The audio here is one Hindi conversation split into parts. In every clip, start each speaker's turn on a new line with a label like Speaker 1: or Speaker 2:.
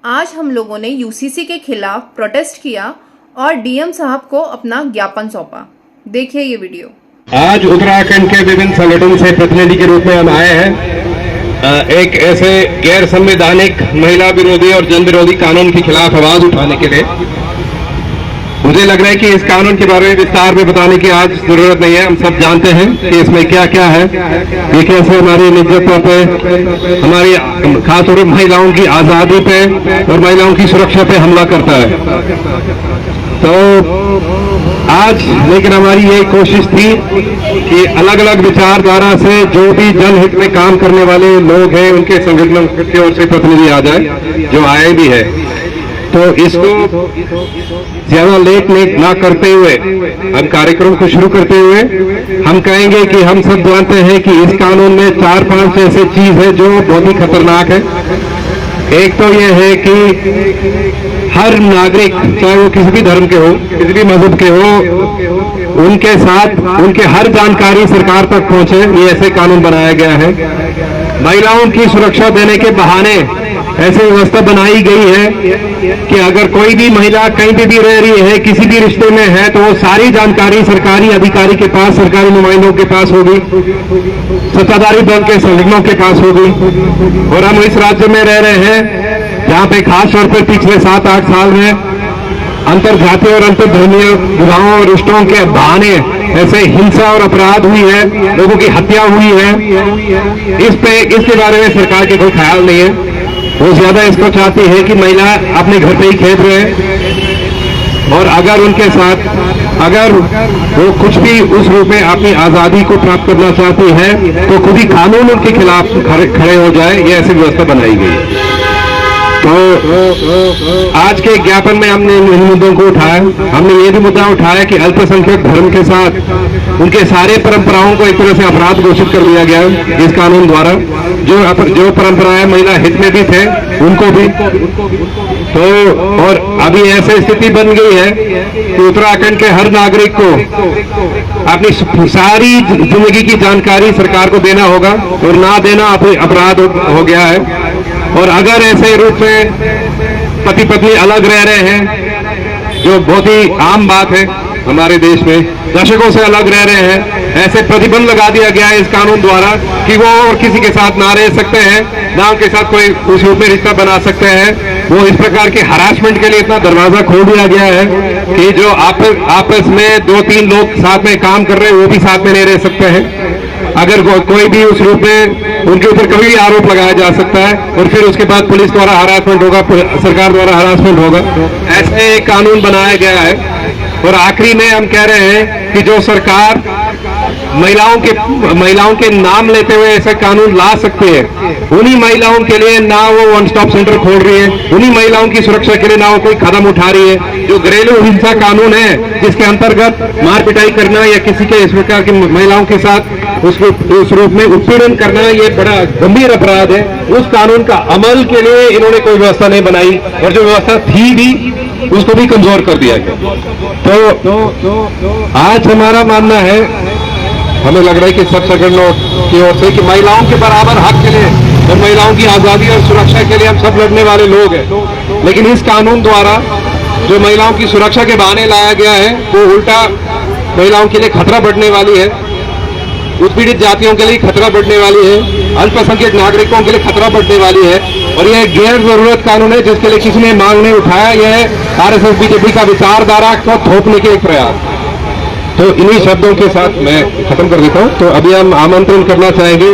Speaker 1: आज हम लोगों ने यूसीसी के खिलाफ प्रोटेस्ट किया और डीएम साहब को अपना ज्ञापन सौंपा। देखिए ये वीडियो।
Speaker 2: आज उत्तराखंड के विभिन्न संगठन से प्रतिनिधि के रूप में हम आए हैं एक ऐसे गैर संवैधानिक महिला विरोधी और जन विरोधी कानून के खिलाफ आवाज उठाने के लिए। मुझे लग रहा है कि इस कानून के बारे में विस्तार में बताने की आज जरूरत नहीं है। हम सब जानते हैं कि इसमें क्या क्या है, ये कैसे हमारी निजता पे, हमारी खासतौर पर महिलाओं की आजादी पे और महिलाओं की सुरक्षा पे हमला करता है। तो आज लेकिन हमारी ये कोशिश थी कि अलग अलग विचारधारा से जो भी जनहित में काम करने वाले लोग हैं उनके संगठनों की ओर से प्रतिनिधि आ जाए, जो आए भी है। तो इसको ज्यादा लेट ना करते हुए हम कार्यक्रम को शुरू करते हुए हम कहेंगे कि हम सब जानते हैं कि इस कानून में 4-5 ऐसे चीज है जो बहुत ही खतरनाक है। एक तो यह है कि हर नागरिक, चाहे वो किसी भी धर्म के हो, किसी भी मजहब के हो, उनके साथ उनके हर जानकारी सरकार तक पहुंचे, ये ऐसे कानून बनाया गया है। महिलाओं की सुरक्षा देने के बहाने ऐसी व्यवस्था बनाई गई है कि अगर कोई भी महिला कहीं पे भी रह रही है, किसी भी रिश्ते में है, तो वो सारी जानकारी सरकारी अधिकारी के पास, सरकारी नुमाइंदों के पास होगी, सत्ताधारी दल के संगठनों के पास होगी। और हम इस राज्य में रह रहे हैं जहां पे खास तौर पर पिछले 7-8 साल में अंतर जातीय और अंतर धर्मीय विवाहों और रिश्तों के बहाने ऐसे हिंसा और अपराध हुई है, लोगों की हत्या हुई है। इसके बारे में सरकार के कोई ख्याल नहीं है। वो ज्यादा इसको चाहती है कि महिला अपने घर पे ही खेल रहे, और अगर उनके साथ अगर वो कुछ भी उस रूप में अपनी आजादी को प्राप्त करना चाहती है तो खुद ही कानून उनके खिलाफ खड़े हो जाए, ये ऐसी व्यवस्था बनाई गई। तो आज के ज्ञापन में हमने इन मुद्दों को उठाया। हमने ये भी मुद्दा उठाया कि अल्पसंख्यक धर्म के साथ उनके सारे परंपराओं को एक तरह से अपराध घोषित कर दिया गया इस कानून द्वारा। जो परंपराएं महिला हित में भी थे उनको भी। तो और अभी ऐसी स्थिति बन गई है कि उत्तराखंड के हर नागरिक को अपनी सारी जिंदगी की जानकारी सरकार को देना होगा, और ना देना अपराध हो गया है। और अगर ऐसे रूप में पति पत्नी अलग रह रहे हैं, जो बहुत ही आम बात है हमारे देश में, दशकों से अलग रह रहे हैं, ऐसे प्रतिबंध लगा दिया गया है इस कानून द्वारा कि वो और किसी के साथ ना रह सकते हैं, ना उनके साथ कोई उस रूप में रिश्ता बना सकते हैं। वो इस प्रकार के हरासमेंट के लिए इतना दरवाजा खोल दिया गया है कि जो आपस में 2-3 लोग साथ में काम कर रहे हैं वो भी साथ में नहीं रह सकते हैं। अगर कोई भी उस रूप में उनके ऊपर कभी भी आरोप लगाया जा सकता है, और फिर उसके बाद पुलिस द्वारा हरासमेंट होगा, सरकार द्वारा हरासमेंट होगा। ऐसे एक कानून बनाया गया है। और आखिरी में हम कह रहे हैं कि जो सरकार महिलाओं के नाम लेते हुए ऐसे कानून ला सकते हैं, उन्हीं महिलाओं के लिए ना वो वन स्टॉप सेंटर खोल रही है, उन्हीं महिलाओं की सुरक्षा के लिए ना वो कोई कदम उठा रही है। जो घरेलू हिंसा कानून है, जिसके अंतर्गत मार पिटाई करना या किसी के इस प्रकार की महिलाओं के साथ उस रूप में उत्पीड़न करना, ये बड़ा गंभीर अपराध है। उस कानून का अमल के लिए इन्होंने कोई व्यवस्था नहीं बनाई, और जो व्यवस्था थी भी उसको भी कमजोर कर दिया गया। तो आज हमारा मानना है, हमें लग रहा है कि सब संगठनों की ओर से, कि महिलाओं के बराबर हक के लिए और महिलाओं की आजादी और सुरक्षा के लिए हम सब लड़ने वाले लोग हैं। लेकिन इस कानून द्वारा जो महिलाओं की सुरक्षा के बहाने लाया गया है, वो उल्टा महिलाओं के लिए खतरा बढ़ने वाली है, उत्पीड़ित जातियों के लिए खतरा बढ़ने वाली है, अल्पसंख्यक नागरिकों के लिए खतरा बढ़ने वाली है। और यह गैर जरूरत कानून है जिसके लिए किसी ने मांग नहीं उठाया। यह आरएसएस बीजेपी का विचारधारा को थोपने के एक प्रयास। तो इन्हीं शब्दों के साथ मैं खत्म कर देता हूं। तो अभी हम आमंत्रण करना चाहेंगे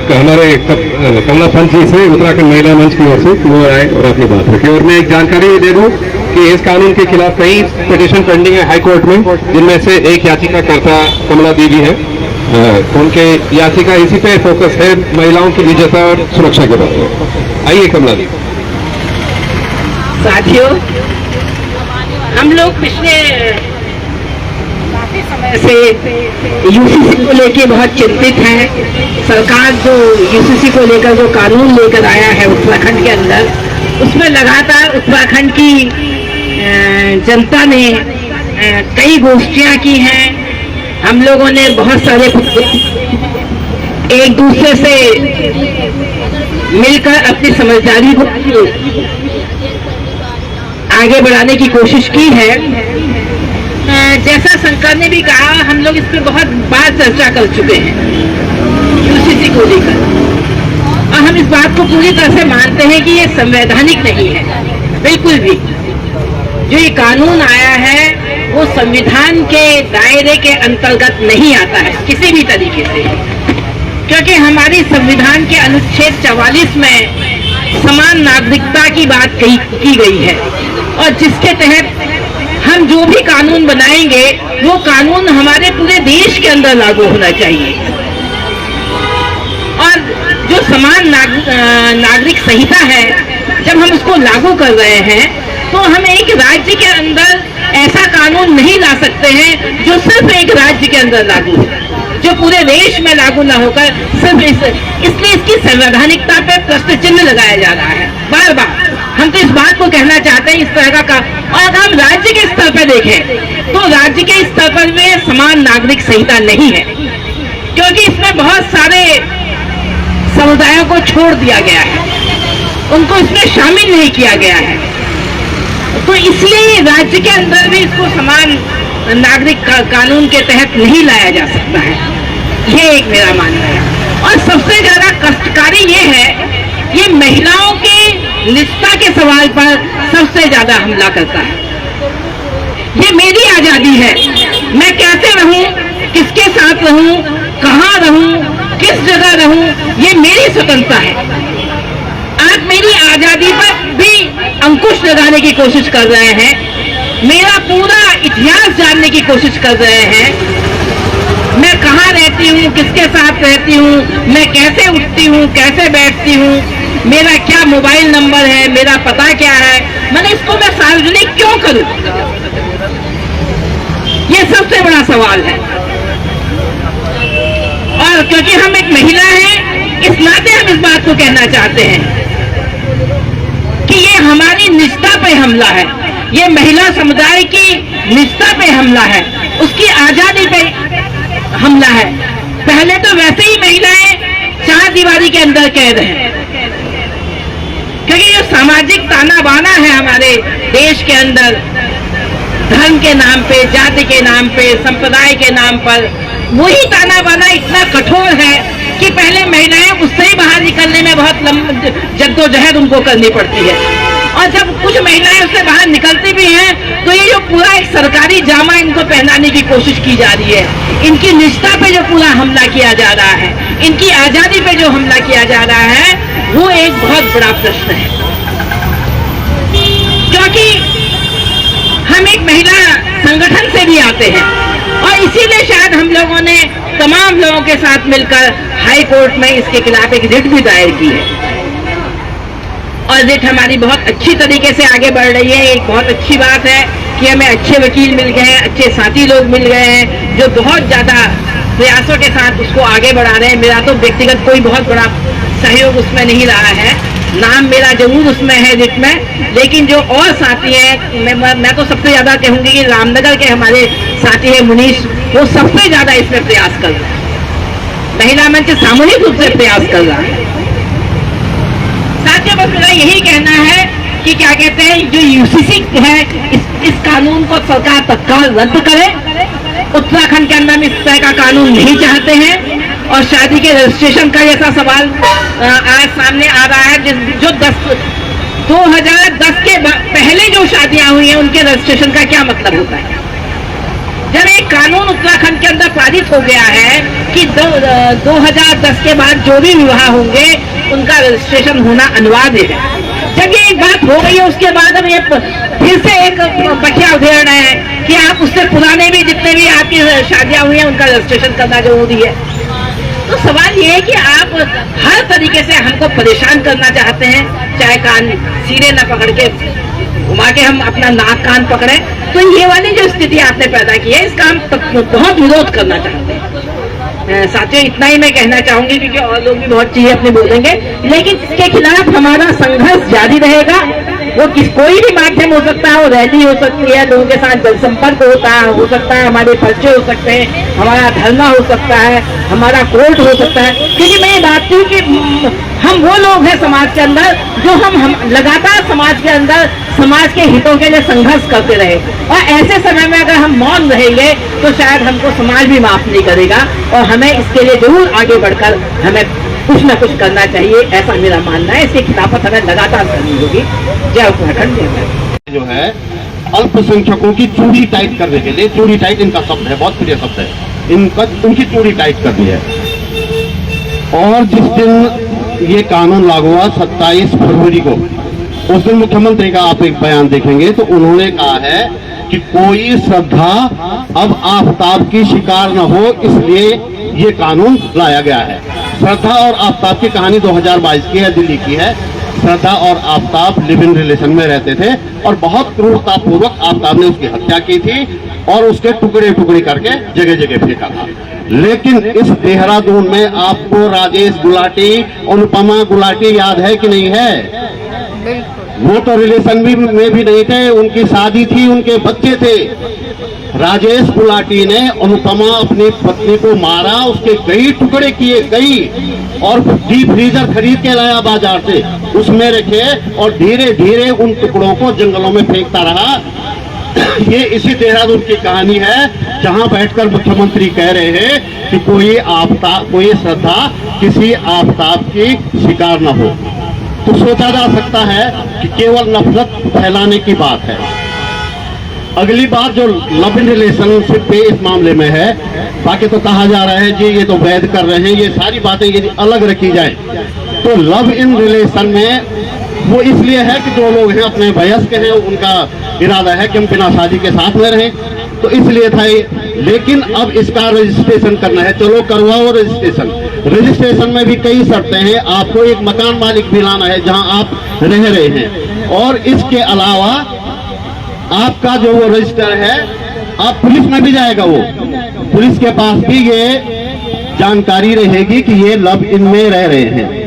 Speaker 2: हमारे कमला पंत जी से, उत्तराखंड महिला मंच की ओर से, वो आए और अपनी बात रखें। और मैं एक जानकारी दे दूं कि इस कानून के खिलाफ कई पिटीशन पेंडिंग है हाईकोर्ट में, जिनमें से एक याचिकाकर्ता कमला दीदी है। उनके याचिका इसी पे फोकस है, महिलाओं की निजता और सुरक्षा के बारे में। आइए कमला दी।
Speaker 3: साथियों, हम लोग पिछले काफी समय से यूसीसी को लेकर बहुत चिंतित हैं। सरकार जो यूसीसी को लेकर जो कानून लेकर आया है उत्तराखंड के अंदर, उसमें लगातार उत्तराखंड की जनता ने कई गोष्ठियां की हैं। हम लोगों ने बहुत सारे एक दूसरे से मिलकर अपनी समझदारी को आगे बढ़ाने की कोशिश की है। जैसा शंकर ने भी कहा, हम लोग इस पर बहुत बार चर्चा कर चुके हैं यूसीसी को लेकर, और हम इस बात को पूरी तरह से मानते हैं कि ये संवैधानिक नहीं है, बिल्कुल भी। जो ये कानून आया है वो संविधान के दायरे के अंतर्गत नहीं आता है किसी भी तरीके से, क्योंकि हमारी संविधान के अनुच्छेद 44 में समान नागरिकता की बात की गई है, और जिसके तहत हम जो भी कानून बनाएंगे वो कानून हमारे पूरे देश के अंदर लागू होना चाहिए। और जो समान नागरिक संहिता है, जब हम उसको लागू कर रहे हैं तो हम एक राज्य के अंदर ऐसा कानून नहीं ला सकते हैं जो सिर्फ एक राज्य के अंदर लागू हो, जो पूरे देश में लागू ना होकर सिर्फ इसलिए इसकी संवैधानिकता पे प्रश्न चिन्ह लगाया जा रहा है बार बार। हम तो इस बात को कहना चाहते हैं इस तरह का और अगर हम राज्य के स्तर पर देखें तो राज्य के स्तर पर में समान नागरिक संहिता नहीं है, क्योंकि इसमें बहुत सारे समुदायों को छोड़ दिया गया है, उनको इसमें शामिल नहीं किया गया है, तो इसलिए राज्य के अंदर भी इसको समान नागरिक कानून के तहत नहीं लाया जा सकता है। ये एक मेरा मानना है। और सबसे ज्यादा कष्टकारी ये है, ये महिलाओं के निष्ठा के सवाल पर सबसे ज्यादा हमला करता है। ये मेरी आजादी है, मैं कैसे रहूं, किसके साथ रहूं, कहां रहूं, किस जगह रहूं, ये मेरी स्वतंत्रता है। आप मेरी आजादी पर भी अंकुश लगाने की कोशिश कर रहे हैं, मेरा पूरा इतिहास जानने की कोशिश कर रहे हैं, मैं कहाँ रहती हूँ, किसके साथ रहती हूँ, मैं कैसे उठती हूँ, कैसे बैठती हूँ, मेरा क्या मोबाइल नंबर है, मेरा पता क्या है, मैंने इसको मैं सार्वजनिक क्यों करूँ? ये सबसे बड़ा सवाल है। और क्योंकि हम एक महिला हैं, इस नाते हम इस बात को कहना चाहते हैं कि ये हमारी निष्ठा पे हमला है, ये महिला समुदाय की निष्ठा पे हमला है, उसकी आजादी पे हमला है। पहले तो वैसे ही महिलाएं चार दीवारी के अंदर कैद हैं, क्योंकि जो सामाजिक ताना बाना है हमारे देश के अंदर, धर्म के नाम पे, जाति के नाम पे, संप्रदाय के नाम पर, वही ताना बाना इतना कठोर है कि पहले महिलाएं उससे ही बाहर निकलने में बहुत जद्दोजहद उनको करनी पड़ती है, और जब कुछ महिलाएं उससे बाहर निकलती भी हैं तो ये जो पूरा एक सरकारी जामा इनको पहनाने की कोशिश की जा रही है, इनकी निष्ठा पे जो पूरा हमला किया जा रहा है, इनकी आजादी पे जो हमला किया जा रहा है, वो एक बहुत बड़ा प्रश्न है। क्योंकि हम एक महिला संगठन से भी आते हैं, और इसीलिए शायद हम लोगों ने तमाम लोगों के साथ मिलकर हाई कोर्ट में इसके खिलाफ एक रिट भी दायर की है, और रिट हमारी बहुत अच्छी तरीके से आगे बढ़ रही है। एक बहुत अच्छी बात है कि हमें अच्छे वकील मिल गए हैं, अच्छे साथी लोग मिल गए हैं जो बहुत ज्यादा प्रयासों के साथ उसको आगे बढ़ा रहे हैं। मेरा तो व्यक्तिगत कोई बहुत बड़ा सहयोग उसमें नहीं रहा है, नाम मेरा जरूर उसमें है रिट में, लेकिन जो और साथी हैं, मैं तो सबसे ज्यादा कहूंगी कि रामनगर के हमारे साथी है मुनीश, वो सबसे ज्यादा इसमें प्रयास कर रहे हैं, महिला मंच सामूहिक रूप से प्रयास कर रहा है। साथियों, बस मेरा यही कहना है कि क्या कहते हैं, जो यूसीसी है इस कानून को सरकार तत्काल रद्द करे। उत्तराखंड के अंदर इस तरह का कानून नहीं चाहते हैं, और शादी के रजिस्ट्रेशन का जैसा सवाल आज सामने आ रहा है, जो 2010 के पहले जो शादियां हुई हैं उनके रजिस्ट्रेशन का क्या मतलब होता है? जब एक कानून उत्तराखंड के अंदर पारित हो गया है कि 2010 के बाद जो भी विवाह होंगे उनका रजिस्ट्रेशन होना अनिवार्य है, जब ये एक बात हो गई है उसके बाद हम ये फिर से एक बखिया उधेड़ रहे हैं कि आप उससे पुराने भी जितने भी आपकी शादियां हुई हैं उनका रजिस्ट्रेशन करना जरूरी है। तो सवाल ये है कि आप हर तरीके से हमको परेशान करना चाहते हैं, चाहे कान सीधे न पकड़ के घुमा के हम अपना नाक कान पकड़े, तो ये वाली जो स्थिति आपने पैदा की है इसका हम बहुत विरोध करना चाहते हैं। साथियों, इतना ही मैं कहना चाहूंगी, क्योंकि और लोग भी बहुत चीजें अपने बोलेंगे, लेकिन इसके खिलाफ हमारा संघर्ष जारी रहेगा। वो कोई भी माध्यम हो सकता है, वो रैली हो सकती है, लोगों के साथ जनसंपर्क हो सकता है, हमारे पर्चे हो सकते हैं, हमारा धरना हो सकता है, हमारा कोर्ट हो सकता है। क्योंकि मैं ये बात की कि हम वो लोग हैं समाज के अंदर जो हम लगातार समाज के अंदर समाज के हितों के लिए संघर्ष करते रहे, और ऐसे समय में अगर हम मौन रहेंगे तो शायद हमको समाज भी माफ नहीं करेगा, और हमें इसके लिए जरूर आगे बढ़कर हमें कुछ न कुछ करना चाहिए, ऐसा मेरा मानना है। इसकी खिलाफत हमें लगातार करनी होगी। जय उत्तराखंड, जय।
Speaker 4: जो है अल्पसंख्यकों की चूड़ी टाइट करने के लिए, चूड़ी टाइट इनका शब्द है, बहुत प्रिय शब्द है, उनकी चूड़ी टाइट कर दी है। और जिस दिन ये कानून लागू हुआ 27 फरवरी को, उस दिन मुख्यमंत्री का आप एक बयान देखेंगे तो उन्होंने कहा है कि कोई श्रद्धा अब आफताब की शिकार न हो, इसलिए ये कानून लाया गया है। श्रद्धा और आफताब की कहानी 2022 की है, दिल्ली की है। श्रद्धा और आफताब लिव इन रिलेशन में रहते थे और बहुत क्रूरतापूर्वक आफताब ने उसकी हत्या की थी और उसके टुकड़े टुकड़े करके जगह जगह फेंका था। लेकिन इस देहरादून में आपको राजेश गुलाटी, अनुपमा गुलाटी याद है कि नहीं है? वो तो रिलेशन में भी नहीं थे, उनकी शादी थी, उनके बच्चे थे। राजेश गुलाटी ने अनुपमा अपनी पत्नी को मारा, उसके कई टुकड़े किए, कई, और डीप फ्रीजर खरीद के लाया बाजार से, उसमें रखे और धीरे धीरे उन टुकड़ों को जंगलों में फेंकता रहा। ये इसी देहरादून की कहानी है, जहां बैठकर मुख्यमंत्री कह रहे हैं कि कोई श्रद्धा किसी आफताब की शिकार न हो। तो सोचा जा सकता है कि केवल नफरत फैलाने की बात है। अगली बात जो लव इन रिलेशनशिप पे इस मामले में है, बाकी तो कहा जा रहा है जी ये तो वैध कर रहे हैं, ये सारी बातें यदि अलग रखी जाए तो लव इन रिलेशन में वो इसलिए है कि दो लोग हैं, अपने वयस्क हैं, उनका इरादा है कि हम बिना शादी के साथ में रहें, तो इसलिए था ये। लेकिन अब इसका रजिस्ट्रेशन करना है, चलो करवाओ रजिस्ट्रेशन। रजिस्ट्रेशन में भी कई शर्तें हैं, आपको एक मकान मालिक भी लाना है जहां आप रह रहे हैं, और इसके अलावा आपका जो वो रजिस्टर है, आप पुलिस में भी जाएगा, वो पुलिस के पास भी ये जानकारी रहेगी कि ये लव इन में रह रहे हैं।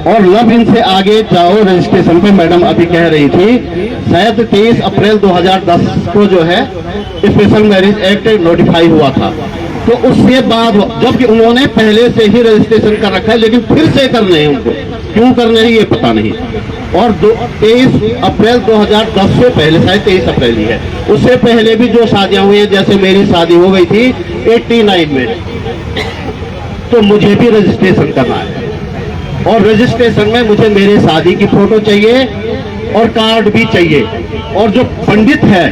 Speaker 4: और लव इन से आगे जाओ रजिस्ट्रेशन पे, मैडम अभी कह रही थी शायद 23 अप्रैल 2010 को जो है स्पेशल मैरिज एक्ट नोटिफाई हुआ था, तो उसके बाद जबकि उन्होंने पहले से ही रजिस्ट्रेशन कर रखा है, लेकिन फिर से करने हैं, उनको क्यों करने हैं ये पता नहीं। और 23 अप्रैल 2010 से पहले, शायद 23 अप्रैल ही है, उससे पहले भी जो शादियां हुई हैं, जैसे मेरी शादी हो गई थी 89 में, तो मुझे भी रजिस्ट्रेशन करना है। और रजिस्ट्रेशन में मुझे मेरे शादी की फोटो चाहिए और कार्ड भी चाहिए, और जो पंडित है,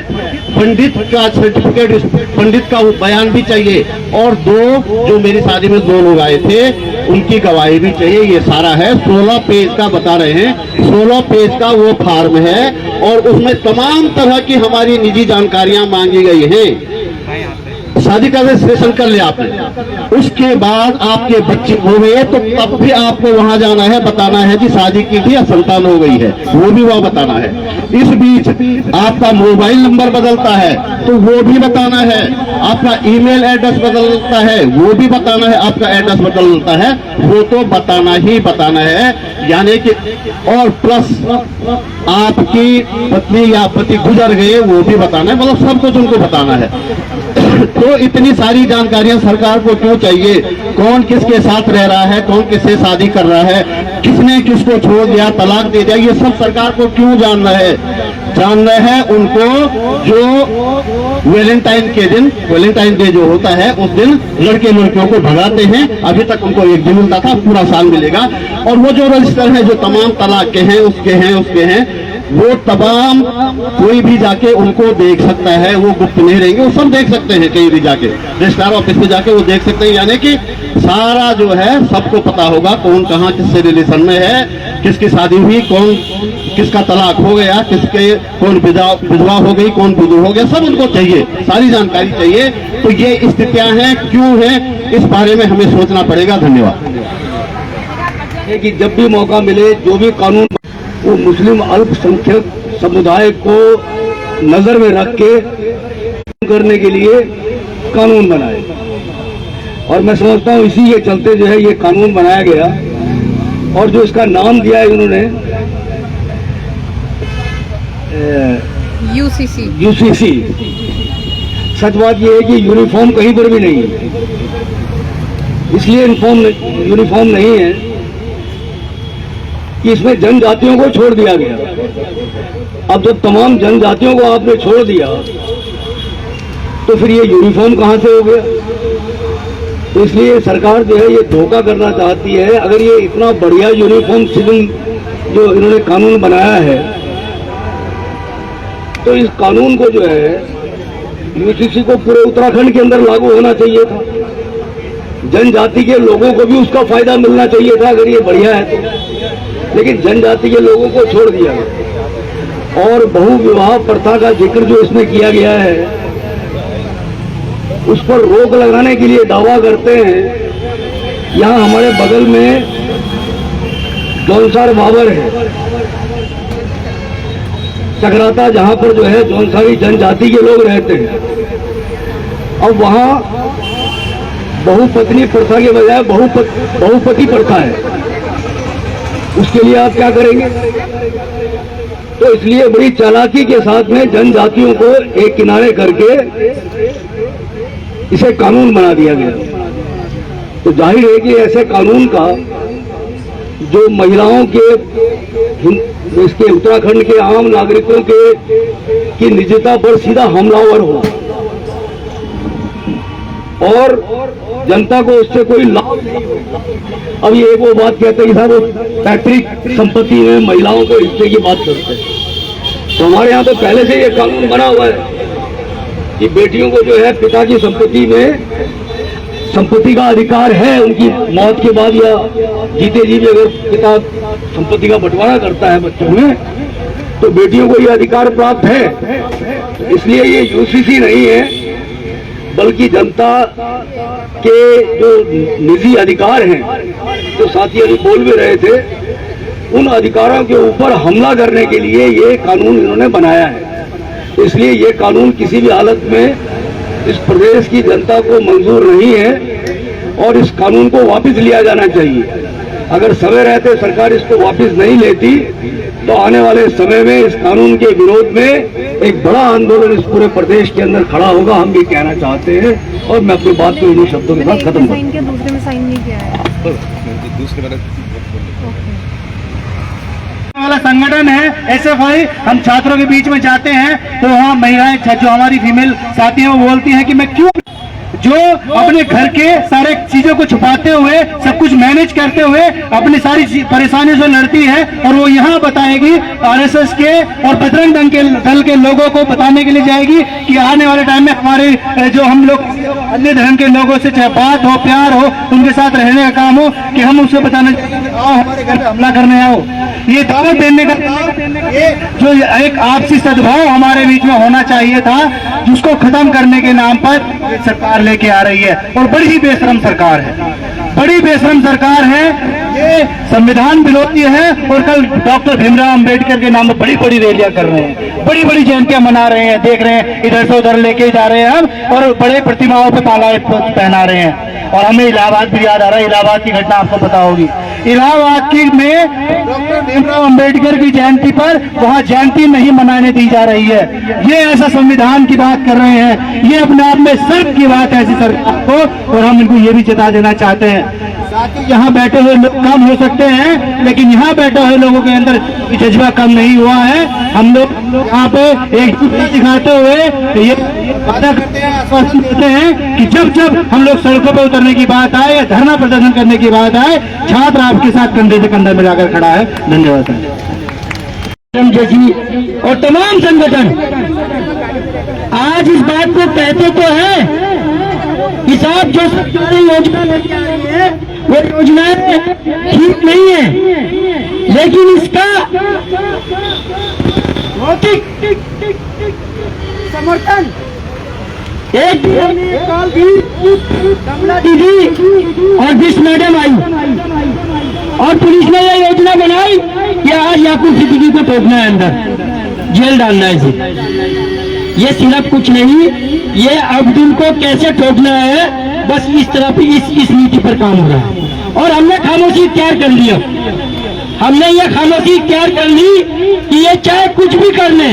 Speaker 4: पंडित का सर्टिफिकेट, पंडित का वो बयान भी चाहिए, और जो मेरी शादी में 2 लोग आए थे उनकी गवाही भी चाहिए। ये सारा है, 16 पेज का बता रहे हैं, 16 पेज का वो फॉर्म है, और उसमें तमाम तरह की हमारी निजी जानकारियां मांगी गई हैं। शादी का रजिस्ट्रेशन कर लिया आपने, उसके बाद आपके बच्चे हो गए तो तब भी आपको वहां जाना है, बताना है कि शादी की थी या संतान हो गई है, वो भी वहां बताना है। इस बीच आपका मोबाइल नंबर बदलता है तो वो भी बताना है, आपका ईमेल एड्रेस बदलता है वो भी बताना है, आपका एड्रेस बदलता है वो तो बताना ही बताना है, यानी कि और प्लस आपकी पत्नी या पति गुजर गए वो भी बताना है, मतलब सब कुछ उनको बताना है। तो इतनी सारी जानकारियां सरकार को क्यों चाहिए? कौन किसके साथ रह रहा है, कौन किससे शादी कर रहा है, किसने किसको छोड़ दिया, तलाक दे दिया, ये सब सरकार को क्यों जानना है? जानना है उनको जो वैलेंटाइन के दिन, वैलेंटाइन डे जो होता है उस दिन लड़के लड़कियों को भगाते हैं, अभी तक उनको एक दिन मिलता था, पूरा साल मिलेगा। और वो जो रजिस्टर है जो तमाम तलाक के हैं, उसके हैं, वो तमाम कोई भी जाके उनको देख सकता है, वो गुप्त नहीं रहेंगे, वो सब देख सकते हैं, कहीं भी जाके रजिस्ट्रार ऑफिस में जाके वो देख सकते हैं, यानी कि सारा जो है सबको पता होगा कौन कहाँ किससे रिलेशन में है, किसकी शादी हुई, कौन किसका तलाक हो गया, कौन विधवा हो गई, कौन बुजुर्ग हो गया, सब उनको चाहिए, सारी जानकारी चाहिए। तो ये स्थितियां हैं, क्यों है, इस बारे में हमें सोचना पड़ेगा। धन्यवाद।
Speaker 5: कि जब भी मौका मिले जो भी कानून वो मुस्लिम अल्पसंख्यक समुदाय को नजर में रख के करने के लिए कानून बनाए, और मैं समझता हूँ इसी के चलते जो है ये कानून बनाया गया। और जो इसका नाम दिया है उन्होंने
Speaker 1: यूसीसी।
Speaker 5: यूसीसी। सच बात यह है कि यूनिफॉर्म कहीं पर भी नहीं है, इसलिए यूनिफॉर्म नहीं है कि इसमें जनजातियों को छोड़ दिया गया। अब जब तमाम जनजातियों को आपने छोड़ दिया तो फिर ये यूनिफॉर्म कहां से हो गया? तो इसलिए सरकार जो है ये धोखा करना चाहती है। अगर ये इतना बढ़िया यूनिफॉर्म सिविल जो इन्होंने कानून बनाया है, तो इस कानून को जो है यूसीसी को पूरे उत्तराखंड के अंदर लागू होना चाहिए था। जनजाति के लोगों को भी उसका फायदा मिलना चाहिए था अगर ये बढ़िया है तो, लेकिन जनजाति के लोगों को छोड़ दिया गया। और बहु विवाह प्रथा का जिक्र जो इसमें किया गया है, उस पर रोक लगाने के लिए दावा करते हैं। यहाँ हमारे बगल में जौनसार बाबर है, चकराता, जहां पर जो है जौनसारी जनजाति के लोग रहते हैं। अब वहां बहुपत्नी प्रथा के बजाय बहुपति प्रथा है। उसके लिए आप क्या करेंगे? तो इसलिए बड़ी चालाकी के साथ में जनजातियों को एक किनारे करके इसे कानून बना दिया गया। तो जाहिर है कि ऐसे कानून का जो महिलाओं के, इसके उत्तराखंड के आम नागरिकों की निजता पर सीधा हमलावर हो और जनता को उससे कोई लाभ नहीं हो। अब ये वो बात कहते हैं साहब, वो पैतृक संपत्ति में महिलाओं को हिस्से की बात करते हैं। तो हमारे यहाँ तो पहले से ये कानून बना हुआ है कि बेटियों को जो है पिता की संपत्ति में संपत्ति का अधिकार है। उनकी मौत के बाद या जीते जी भी अगर पिता संपत्ति का बंटवारा करता है बच्चों में, तो बेटियों को यह अधिकार प्राप्त है। इसलिए ये यूसीसी नहीं है, बल्कि जनता के जो निजी अधिकार हैं, जो साथी अभी बोल भी रहे थे, उन अधिकारों के ऊपर हमला करने के लिए ये कानून इन्होंने बनाया है। इसलिए ये कानून किसी भी हालत में इस प्रदेश की जनता को मंजूर नहीं है और इस कानून को वापस लिया जाना चाहिए। अगर समय रहते सरकार इसको वापस नहीं लेती तो आने वाले समय में इस कानून के विरोध में एक बड़ा आंदोलन इस पूरे प्रदेश के अंदर खड़ा होगा, हम भी कहना चाहते हैं। और मैं अपनी बात को इन्हीं शब्दों के साथ खत्म करूँ।
Speaker 1: दूसरे में साइन नहीं किया है।
Speaker 6: वाला संगठन है SFI। हम छात्रों के बीच में जाते हैं तो वहाँ महिलाएं जो हमारी फीमेल साथी हैं वो बोलती हैं कि मैं क्यों, जो अपने घर के सारे चीजों को छुपाते हुए, सब कुछ मैनेज करते हुए अपनी सारी परेशानियों से लड़ती है, और वो यहाँ बताएगी RSS के और बजरंग दल के लोगों को बताने के लिए जाएगी कि आने वाले टाइम में हमारे जो हम लोग अन्य धर्म के लोगों से चाहे बात हो, प्यार हो, उनके साथ रहने का काम हो, कि हम उससे बताने आओ हमारे घर पे हमला करने आओ। ये दावत देने का ये जो एक आपसी सद्भाव हमारे बीच में होना चाहिए था, जिसको खत्म करने के नाम पर सरकार लेके आ रही है। और बड़ी ही बेशरम सरकार है, बड़ी बेशरम सरकार है। ये संविधान विरोधी है और कल डॉक्टर भीमराव अंबेडकर के नाम पर बड़ी बड़ी रैलियां कर रहे हैं, बड़ी बड़ी जयंतियां मना रहे हैं। देख रहे हैं इधर से उधर लेके जा रहे हैं हम, और बड़े प्रतिमाओं पे मालाएं पहना रहे हैं। और हमें इलाहाबाद भी याद आ रहा है, इलाहाबाद की घटना आपको पता होगी। इलाहाबाद की में डॉक्टर भीमराव अंबेडकर की जयंती पर वहां जयंती नहीं मनाने दी जा रही है। ये ऐसा संविधान की बात कर रहे हैं, ये अपने आप में शर्म की बात है ऐसी सरकार को। और हम इनको ये भी चेता देना चाहते हैं, यहाँ बैठे हुए लोग कम हो सकते हैं, लेकिन यहाँ बैठे हुए लोगों के अंदर जज्बा कम नहीं हुआ है। हम लोग यहाँ पे एक दूसरे दिखाते हुए ये वादा करते हैं, आश्वासन देते हैं कि जब जब हम लोग सड़कों पर उतरने की बात आए या धरना प्रदर्शन करने की बात आए, छात्र आपके साथ कंधे से कंधा मिलाकर खड़ा है। धन्यवाद। जैसी और तमाम संगठन आज इस बात को कहते तो है कि साहब जो सरकारी योजना लेके आ रही है वो योजनाएं ठीक नहीं है, लेकिन इसका भौतिक समर्थन एक कमला दीदी और बिश मैडम आई और पुलिस ने यह योजना बनाई कि आज याकूब सिद्दीकी को ठोकना है, अंदर जेल डालना है इसे। ये सिर्फ कुछ नहीं, ये अब्दुल को कैसे ठोकना है, बस इस तरह की इस नीति पर काम हो रहा है। और हमने खामोशी इख्तियार कर लिया, हमने ये खामोशी इख्तियार कर ली कि ये चाहे
Speaker 5: कुछ भी कर लें,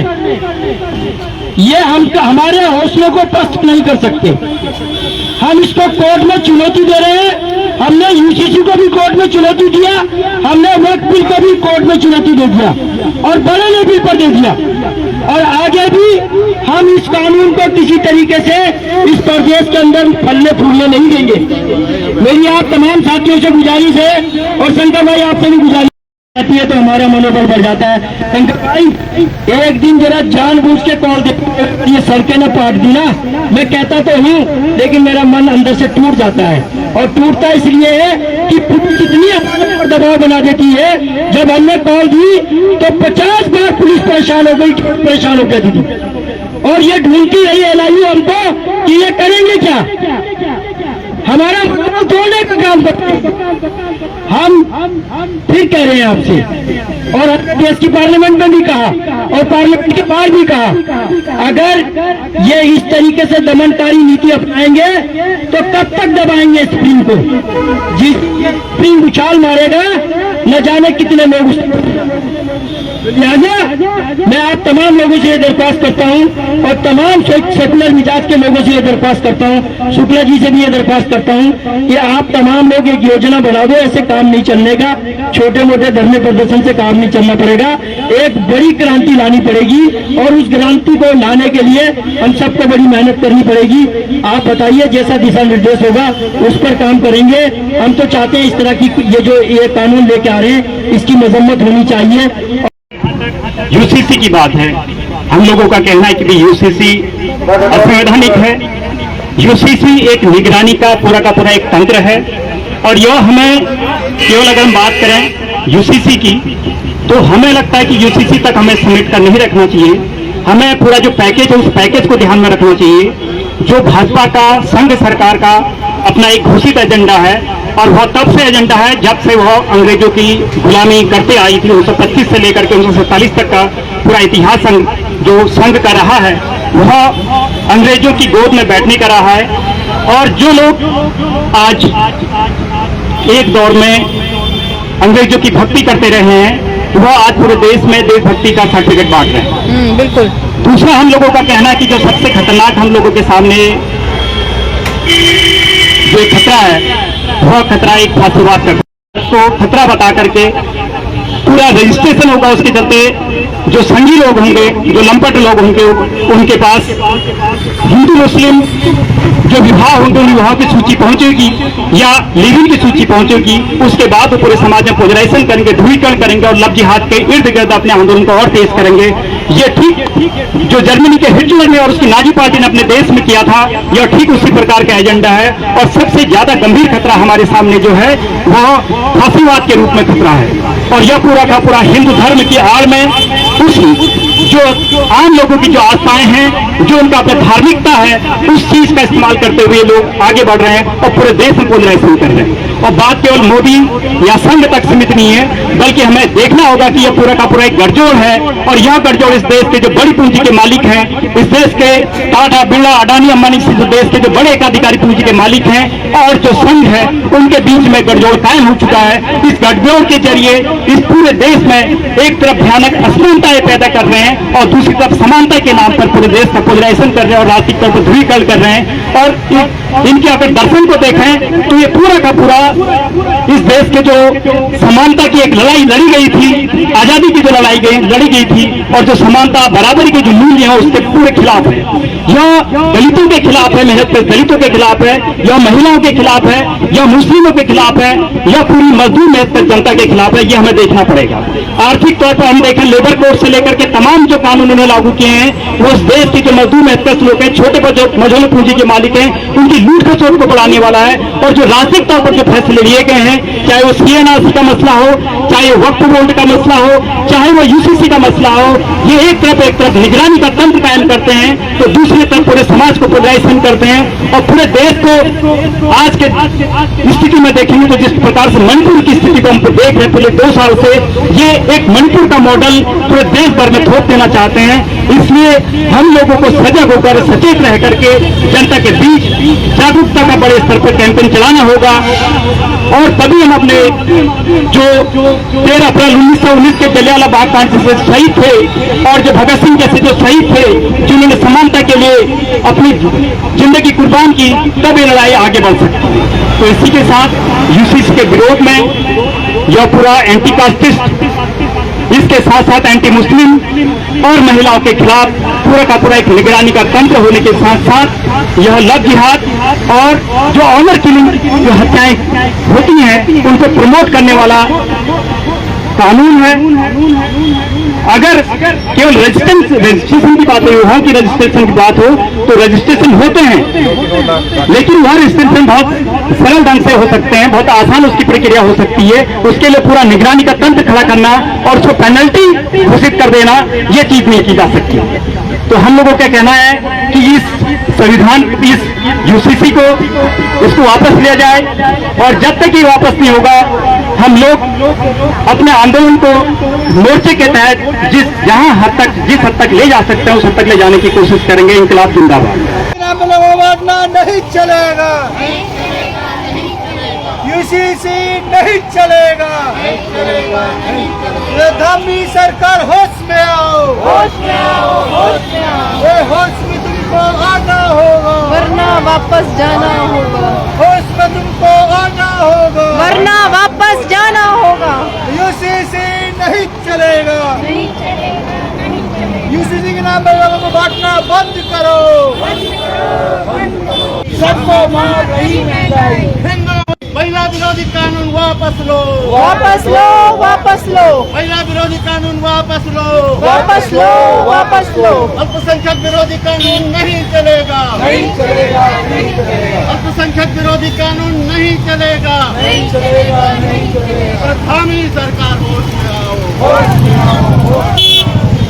Speaker 5: ये हमारे हौसलों को पस्त नहीं कर सकते। हम इसको कोर्ट में चुनौती दे रहे हैं। हमने यूसीसी को भी कोर्ट में चुनौती दिया, हमने वक्फ बिल को भी कोर्ट में चुनौती दे दिया और बड़े लेवल पर दे दिया। और आगे भी हम इस कानून को किसी तरीके से इस प्रदेश के अंदर फलने फूलने नहीं देंगे। मेरी आप तमाम साथियों से गुजारिश है और शंकर भाई आपसे भी गुजारिश आती है तो हमारा मनोबल बढ़ जाता है। शंकर भाई एक दिन जरा जानबूझ के कॉल दे, ये सड़कें न पाट दी ना, मैं कहता तो हूँ लेकिन मेरा मन अंदर से टूट जाता है। और टूटता इसलिए है कि पुलिस इतनी हमारे पर दबाव बना देती है। जब हमने कॉल दी तो 50 बार पुलिस परेशान हो गई, परेशान हो गई थी और ये ढूंढती रही एलआईयू हमको कि ये करेंगे क्या, हमारा मनोबल तोड़ने का काम करते हैं। हम फिर कह रहे हैं आपसे और हमने देश की पार्लियामेंट में भी कहा और पार्लियामेंट के बाहर भी कहा, अगर ये इस तरीके से दमनकारी नीति अपनाएंगे तो कब तक दबाएंगे स्प्रिंग को। जिस स्प्रिंग उछाल मारेगा न जाने कितने लोग। लिहाजा मैं आप तमाम लोगों से ये दरख्वास्त करता हूँ और तमाम सेकुलर मिजाज के लोगों से ये दरख्वास्त करता हूँ, शुक्ला जी से भी ये दरख्वास्त करता हूँ कि आप तमाम लोग एक योजना बना दो। ऐसे काम नहीं चलने का, छोटे मोटे धरने प्रदर्शन से काम नहीं चलना पड़ेगा, एक बड़ी क्रांति लानी पड़ेगी और उस क्रांति को लाने के लिए हम सबको बड़ी मेहनत करनी पड़ेगी। आप बताइए जैसा दिशा निर्देश होगा उस पर काम करेंगे। हम तो चाहते हैं इस तरह की ये कानून लेके आ रहे हैं इसकी मजम्मत होनी चाहिए।
Speaker 7: यूसीसी की बात है, हम लोगों का कहना है कि यूसीसी असंवैधानिक है। यूसीसी एक निगरानी का पूरा एक तंत्र है और यह हमें केवल अगर हम बात करें यूसीसी की तो हमें लगता है कि यूसीसी तक हमें समेट कर नहीं रखना चाहिए। हमें पूरा जो पैकेज है उस पैकेज को ध्यान में रखना चाहिए जो भाजपा का, संघ सरकार का अपना एक घोषित एजेंडा है और वह तब से एजेंडा है जब से वह अंग्रेजों की गुलामी करते आई थी। 1925 से लेकर के 1947 तक का पूरा इतिहास जो संघ का रहा है वह अंग्रेजों की गोद में बैठने का रहा है। और जो लोग आज एक दौर में अंग्रेजों की भक्ति करते रहे हैं वह आज पूरे देश में देशभक्ति का सर्टिफिकेट बांट रहे हैं।
Speaker 1: बिल्कुल।
Speaker 7: दूसरा हम लोगों का कहना है कि जो सबसे खतरनाक हम लोगों के सामने जो खतरा है वह खतरा एक फांसीवाद का तो खतरा बता करके पूरा रजिस्ट्रेशन होगा। उसके चलते जो संघी लोग होंगे, जो लंपट लोग होंगे, उनके पास हिंदू मुस्लिम जो विवाह होंगे उन विवाह की सूची पहुंचेगी या लिविंग की सूची पहुंचेगी। उसके बाद वो पूरे समाज में पोलराइजेशन करेंगे, ध्रुवीकरण करेंगे और लव जिहाद के इर्द गिर्द अपने आंदोलन को और तेज करेंगे। ये ठीक जो जर्मनी के हिटलर ने और उसकी नाजी पार्टी ने अपने देश में किया था, यह ठीक उसी प्रकार का एजेंडा है। और सबसे ज्यादा गंभीर खतरा हमारे सामने जो है वह फांसीवाद के रूप में खतरा है। और यह पूरा का पूरा हिंदू धर्म की आड़ में उस जो आम लोगों की जो आस्थाएं हैं, जो उनका अपना धार्मिकता है, उस चीज का इस्तेमाल करते हुए लोग आगे बढ़ रहे हैं और पूरे देश में पोलराइजेशन कर रहे हैं। और बात केवल मोदी या संघ तक सीमित नहीं है, बल्कि हमें देखना होगा कि यह पूरा का पूरा एक गठजोड़ है। और यह गठजोड़ इस देश के जो बड़ी पूंजी के मालिक हैं, इस देश के टाटा, बिरला, अडानी, अंबानी से जो देश के जो बड़े एकाधिकारी पूंजी के मालिक हैं और जो संघ है, उनके बीच में गठजोड़ कायम हो चुका है। इस गठजोड़ के जरिए इस पूरे देश में एक तरफ भयानक असमानताएं पैदा कर रहे हैं और दूसरी तरफ समानता के नाम पर पूरे देश का पोलराइजेशन कर रहे हैं और राजनीतिक तौर पर ध्रुवीकरण कर रहे हैं। और इनके अगर दर्शन को देखें तो ये पूरा का पूरा इस देश के जो समानता की एक लड़ाई लड़ी गई थी, आजादी की जो लड़ी गई थी और जो समानता बराबरी के जो मूल्य हैं उसके पूरे खिलाफ है। यह दलितों के खिलाफ है, मेहनत के दलितों के खिलाफ है, यह महिलाओं के खिलाफ है, यह मुस्लिमों के खिलाफ है, यह पूरी मजदूर मेहनत जनता के खिलाफ है। यह हमें देखना पड़ेगा। आर्थिक तौर पर हम देखें, लेबर कोड से लेकर के तमाम जो कानून उन्होंने लागू किए हैं वो उस देश के जो मजदूर मेहनत लोग हैं, छोटे पर जो मजदूर पूंजी के मालिक हैं, उनकी लूट खसोट को बढ़ाने वाला है। और जो राजनीतिक तौर पर जो फैसले लिए गए हैं, चाहे वो सीएनआरसी का मसला हो, चाहे वक्फ बोर्ड का मसला हो, चाहे वो यूसीसी का मसला हो, ये एक तरफ निगरानी का तंत्र कायम करते हैं तो दूसरी तरफ पूरे समाज को पोलराइजेशन करते हैं। और पूरे देश को आज के स्थिति में देखेंगे तो जिस प्रकार से मणिपुर की स्थिति को हम देख रहे हैं पिछले 2 साल से, ये एक मणिपुर का मॉडल पूरे देश भर में थोप देना चाहते हैं। इसलिए हम लोगों को सजग होकर, सचेत रह करके जनता के बीच जागरूकता का बड़े स्तर पर कैंपेन चलाना होगा और तभी हम अपने जो 13 अप्रैल 1919 के जलियांवाला बाग कांड से शहीद थे और जो भगत सिंह जैसे जो शहीद थे जिन्होंने समानता के लिए अपनी जिंदगी कुर्बान की, तब ये लड़ाई आगे बढ़ सकती है। तो इसी के साथ यूसीसी के विरोध में यह पूरा एंटी कास्टिस्ट, इसके साथ साथ एंटी मुस्लिम और महिलाओं के खिलाफ पूरा का पूरा एक निगरानी का तंत्र होने के साथ साथ यह लव जिहाद और जो ऑनर किलिंग जो हत्याएं होती हैं उनको प्रमोट करने वाला कानून है। अगर केवल रजिस्ट्रेशन की बात हो कि रजिस्ट्रेशन की बात हो तो रजिस्ट्रेशन होते हैं, लेकिन वह रजिस्ट्रेशन बहुत सरल ढंग से हो सकते हैं, बहुत आसान उसकी प्रक्रिया हो सकती है। उसके लिए पूरा निगरानी का तंत्र खड़ा करना और उसको पेनल्टी घोषित कर देना, यह चीज नहीं की जा सकती। तो हम लोगों का कहना है कि इस संविधान, इस यूसीसी को इसको वापस लिया जाए और जब तक ये वापस नहीं होगा हम लोग अपने आंदोलन को मोर्चे के तहत जिस हद तक ले जा सकते हैं उस हद तक ले जाने की कोशिश करेंगे। इंकलाब जिंदाबाद।
Speaker 6: बांटना नहीं चलेगा, यूसीसी नहीं चलेगा। धामी सरकार होश में आओ, होश में आओ, होश में आओ। ये होश में तुमको आना होगा
Speaker 1: वरना वापस जाना होगा,
Speaker 6: होश में तुमको आना होगा
Speaker 1: वरना वापस जाना होगा।
Speaker 6: यूसीसी नहीं चलेगा, यूसीसी के नाम पर लोगों को बांटना बंद करो। सबको मार रही महंगाई। महिला विरोधी कानून वापस लो,
Speaker 1: वापस लो, वापस लो,
Speaker 6: महिला विरोधी कानून वापस लो,
Speaker 1: वापस लो, वापस लो।
Speaker 6: अल्पसंख्यक विरोधी कानून नहीं चलेगा, नहीं चलेगा, नहीं चलेगा। अल्पसंख्यक विरोधी कानून नहीं चलेगा, नहीं चलेगा, नहीं चलेगा। धामी सरकार होश में आओ, होश में आओ,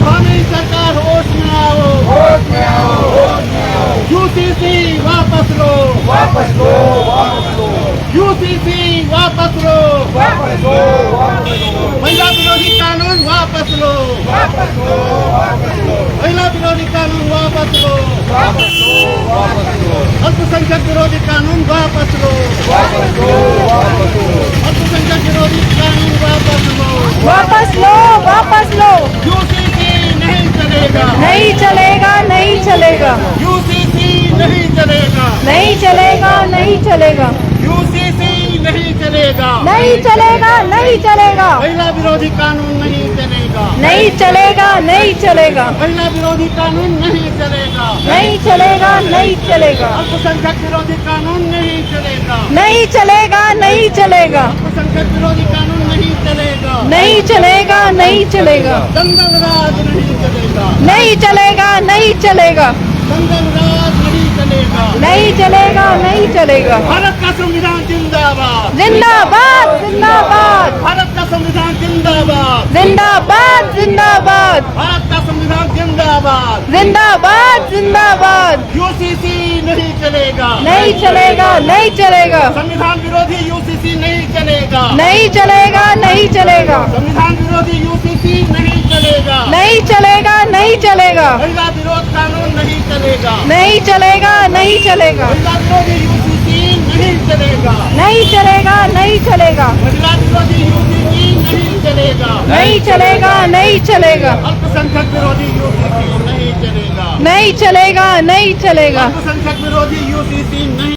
Speaker 6: धामी सरकार होश में आओ, होश में आओ, होश में आओ। यूसीसी वापस लो, वापस लो, वापस लो। यूसीसी वापस लो, वापस लो, वापस लो। महिला विरोधी कानून वापस लो, वापस लो, वापस लो। महिला विरोधी कानून वापस लो, वापस लो, वापस लो। अल्पसंख्यक विरोधी कानून वापस लो, वापस लो, वापस लो। अल्पसंख्यक विरोधी कानून वापस लो,
Speaker 1: वापस लो, वापस लो।
Speaker 6: यूसीसी नहीं चलेगा,
Speaker 1: नहीं चलेगा, नहीं चलेगा,
Speaker 6: यूसीसी नहीं चलेगा,
Speaker 1: नहीं चलेगा, नहीं चलेगा,
Speaker 6: यूसीसी नहीं चलेगा,
Speaker 1: नहीं चलेगा, नहीं चलेगा,
Speaker 6: महिला विरोधी कानून नहीं चलेगा,
Speaker 1: नहीं चलेगा, नहीं चलेगा,
Speaker 6: महिला विरोधी कानून नहीं चलेगा,
Speaker 1: नहीं चलेगा, नहीं चलेगा,
Speaker 6: अल्पसंख्यक विरोधी कानून नहीं चलेगा,
Speaker 1: नहीं चलेगा, नहीं चलेगा,
Speaker 6: अल्पसंख्यक विरोधी कानून नहीं चलेगा,
Speaker 1: नहीं चलेगा, नहीं चलेगा,
Speaker 6: दंगल राज नहीं चलेगा,
Speaker 1: नहीं चलेगा, नहीं चलेगा,
Speaker 6: दंगल राज नहीं चलेगा,
Speaker 1: नहीं चलेगा, नहीं चलेगा।
Speaker 6: भारत का संविधान जिंदाबाद,
Speaker 1: जिंदाबाद, जिंदाबाद,
Speaker 6: भारत का संविधान जिंदाबाद,
Speaker 1: जिंदाबाद, जिंदाबाद,
Speaker 6: भारत का संविधान जिंदाबाद।
Speaker 1: जिंदाबाद, जिंदाबाद।
Speaker 6: यूसीसी नहीं चलेगा,
Speaker 1: नहीं चलेगा, नहीं चलेगा,
Speaker 6: संविधान विरोधी यूसीसी नहीं चलेगा,
Speaker 1: नहीं चलेगा, नहीं चलेगा,
Speaker 6: संविधान विरोधी यूसीसी नहीं चलेगा,
Speaker 1: नहीं चलेगा, नहीं चलेगा,
Speaker 6: महिला विरोध कानून नहीं चलेगा,
Speaker 1: नहीं चलेगा, नहीं चलेगा,
Speaker 6: महिला विरोधी यूसीसी नहीं चलेगा,
Speaker 1: नहीं चलेगा, नहीं चलेगा,
Speaker 6: महिला विरोधी यूसीसी नहीं चलेगा,
Speaker 1: नहीं चलेगा, नहीं चलेगा,
Speaker 6: अल्पसंख्यक विरोधी यूसीसी नहीं चलेगा,
Speaker 1: नहीं चलेगा, नहीं चलेगा,
Speaker 6: अल्पसंख्यक विरोधी यूसीसी नहीं,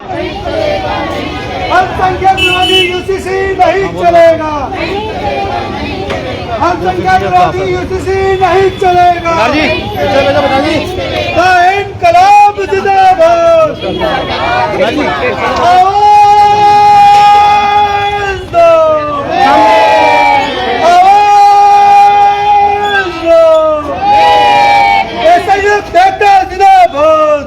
Speaker 6: अल्पसंख्यक विरोधी यूसीसी नहीं चलेगा, अल्पसंख्यक विरोधी यूसीसी नहीं चलेगा। इनकलाब जिंदाबाद, आवाज दो, आवाज दो। संयुक्त एकता जिंदाबाद,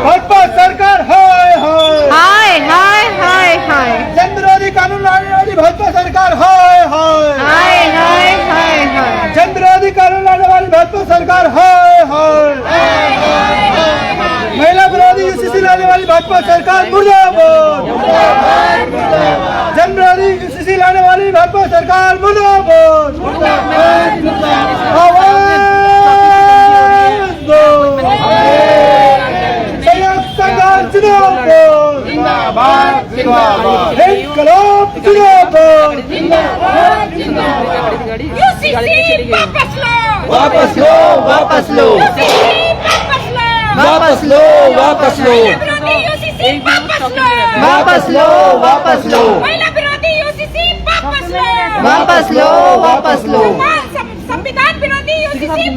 Speaker 6: भाजपा सरकार हाय हाय,
Speaker 1: हाय हाय हाय हाय,
Speaker 6: जन विरोधी कानून लाने वाली भाजपा सरकार हाय हाय,
Speaker 1: हाय हाय हाय हाय,
Speaker 6: जन विरोधी कानून लाने वाली भाजपा सरकार हाय हाय, महिला विरोधी यूसीसी लाने वाली भाजपा सरकार मुर्दाबाद, जन विरोधी यूसीसी लाने वाली भाजपा सरकार मुर्दाबाद, आवाज दो, संयुक्त संघर्ष जिंदाबाद, जिंदाबाद,
Speaker 8: वापस लो, वापस लो, वापस लो, वापस लो, वापस लो, वापस लो, वापस लो, वापस लो,
Speaker 9: संविधान विरोधी यूसीसी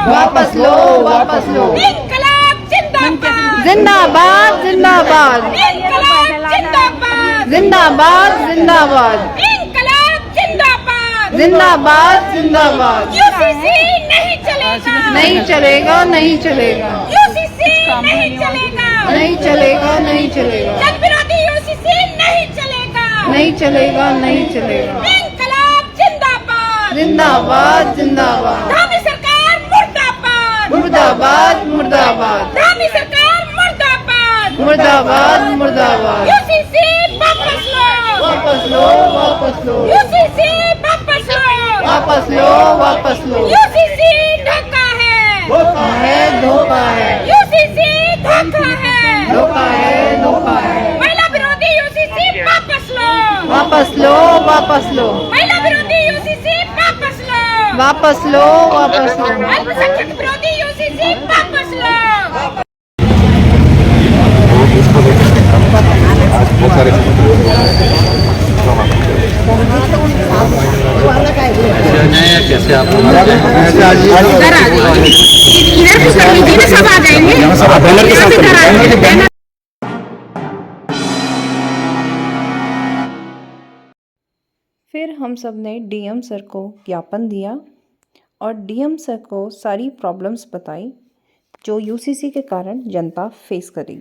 Speaker 8: वापस लो, वापस लो,
Speaker 9: इंकलाब जिंदाबाद,
Speaker 1: जिंदाबाद जिंदाबाद
Speaker 9: जिंदाबाद,
Speaker 1: जिंदाबाद जिंदाबाद
Speaker 9: इंकलाब जिंदाबाद,
Speaker 1: जिंदाबाद जिंदाबाद।
Speaker 9: यूसीसी नहीं चलेगा,
Speaker 1: नहीं चलेगा, नहीं चलेगा,
Speaker 9: यूसीसी नहीं चलेगा,
Speaker 1: नहीं चलेगा, नहीं चलेगा,
Speaker 9: जन विरोधी यूसीसी नहीं चलेगा,
Speaker 1: नहीं चलेगा, नहीं चलेगा।
Speaker 9: इंकलाब जिंदाबाद,
Speaker 1: जिंदाबाद जिंदाबाद,
Speaker 9: धामी सरकार मुर्दाबाद,
Speaker 1: मुर्दाबाद मुर्दाबाद,
Speaker 9: धामी सरकार मुर्दाबाद,
Speaker 1: मुर्दाबाद मुर्दाबाद।
Speaker 9: यूसीसी वापस लो,
Speaker 1: वापस लो, वापस लो,
Speaker 9: यूसीसी वापस लो,
Speaker 1: वापस लो, वापस लो।
Speaker 9: यूसीसी धोखा है,
Speaker 1: धोखा है, धोखा है,
Speaker 9: यूसीसी धोखा है,
Speaker 1: धोखा है, धोखा है।
Speaker 9: महिला विरोधी यूसीसी वापस लो,
Speaker 1: वापस लो, वापस लो,
Speaker 9: महिला विरोधी यूसीसी वापस लो,
Speaker 1: वापस लो, वापस लो।
Speaker 9: अल्पसंख्यक विरोधी यूसीसी वापस लो। इधर से कर लीजिए, सब आ जाएंगे।
Speaker 1: फिर हम सब ने डीएम सर को ज्ञापन दिया और डीएम सर को सारी प्रॉब्लम्स बताई जो यूसीसी के कारण जनता फेस करी।